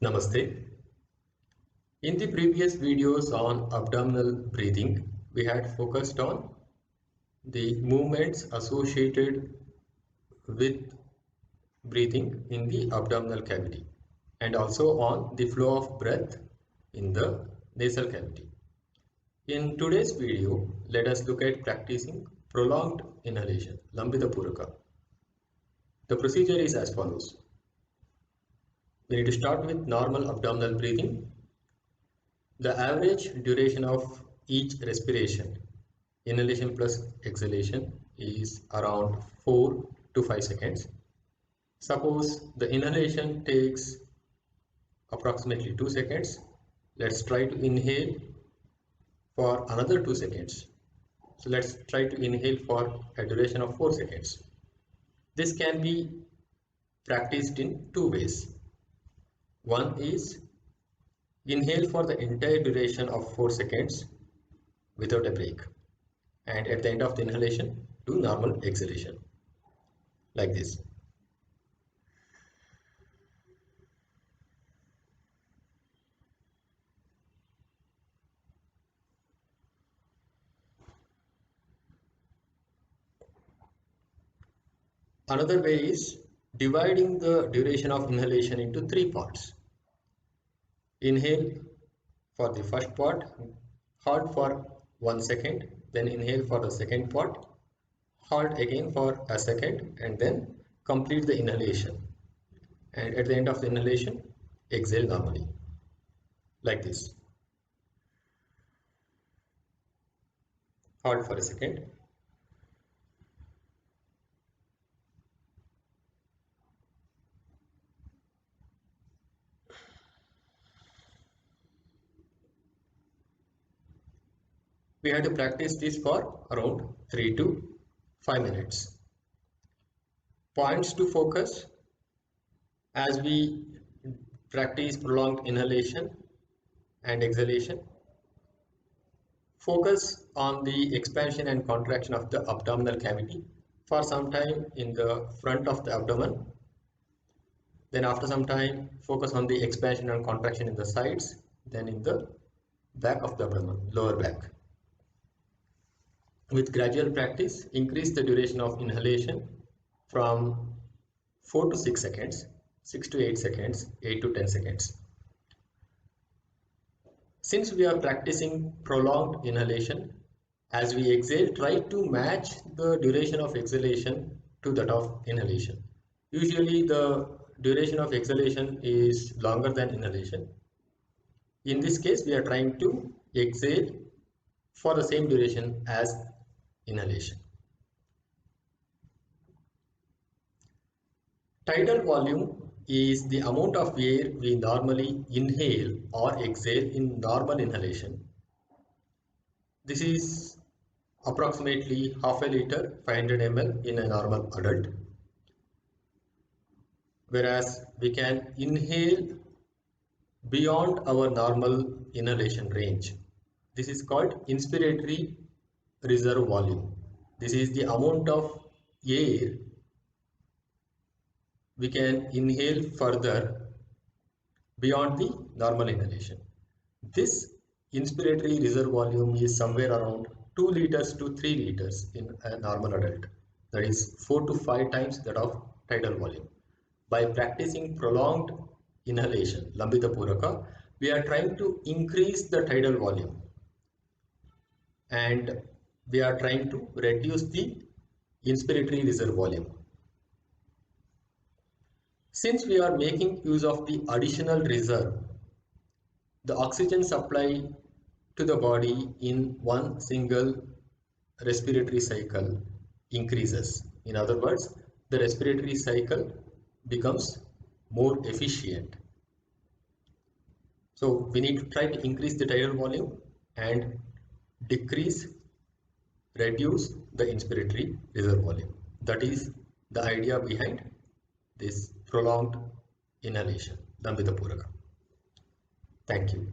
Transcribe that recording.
Namaste. In the previous videos on abdominal breathing, we had focused on the movements associated with breathing in the abdominal cavity and also on the flow of breath in the nasal cavity. In today's video, let us look at practicing prolonged inhalation, Lambita Puraka. The procedure is as follows. We need to start with normal abdominal breathing. The average duration of each respiration, inhalation plus exhalation, is around 4 to 5 seconds. Suppose the inhalation takes approximately 2 seconds. Let's try to inhale for another 2 seconds. So let's try to inhale for a duration of 4 seconds. This can be practiced in two ways. One is inhale for the entire duration of 4 seconds without a break, and at the end of the inhalation do normal exhalation like this. Another way is dividing the duration of inhalation into three parts. Inhale for the first part, hold for 1 second, then inhale for the second part, hold again for a second, and then complete the inhalation. And at the end of the inhalation, exhale normally, like this. Hold for a second. We have to practice this for around 3 to 5 minutes. Points to focus as we practice prolonged inhalation and exhalation. Focus on the expansion and contraction of the abdominal cavity for some time in the front of the abdomen. Then after some time, focus on the expansion and contraction in the sides, then in the back of the abdomen, lower back. With gradual practice, increase the duration of inhalation from 4 to 6 seconds, 6 to 8 seconds, 8 to 10 seconds. Since we are practicing prolonged inhalation, as we exhale, try to match the duration of exhalation to that of inhalation. Usually the duration of exhalation is longer than inhalation. In this case, we are trying to exhale for the same duration as inhalation. Tidal volume is the amount of air we normally inhale or exhale in normal inhalation. This is approximately half a liter, 500 ml in a normal adult. Whereas we can inhale beyond our normal inhalation range. This is called inspiratory reserve volume. This is the amount of air we can inhale further beyond the normal inhalation. This inspiratory reserve volume is somewhere around 2 liters to 3 liters in a normal adult. That is 4 to 5 times that of tidal volume. By practicing prolonged inhalation, Lambita Puraka, we are trying to increase the tidal volume and we are trying to reduce the inspiratory reserve volume. Since we are making use of the additional reserve, the oxygen supply to the body in one single respiratory cycle increases. In other words, the respiratory cycle becomes more efficient. So we need to try to increase the tidal volume and reduce the inspiratory reserve volume. That is the idea behind this prolonged inhalation, Lambita Puraka. Thank you.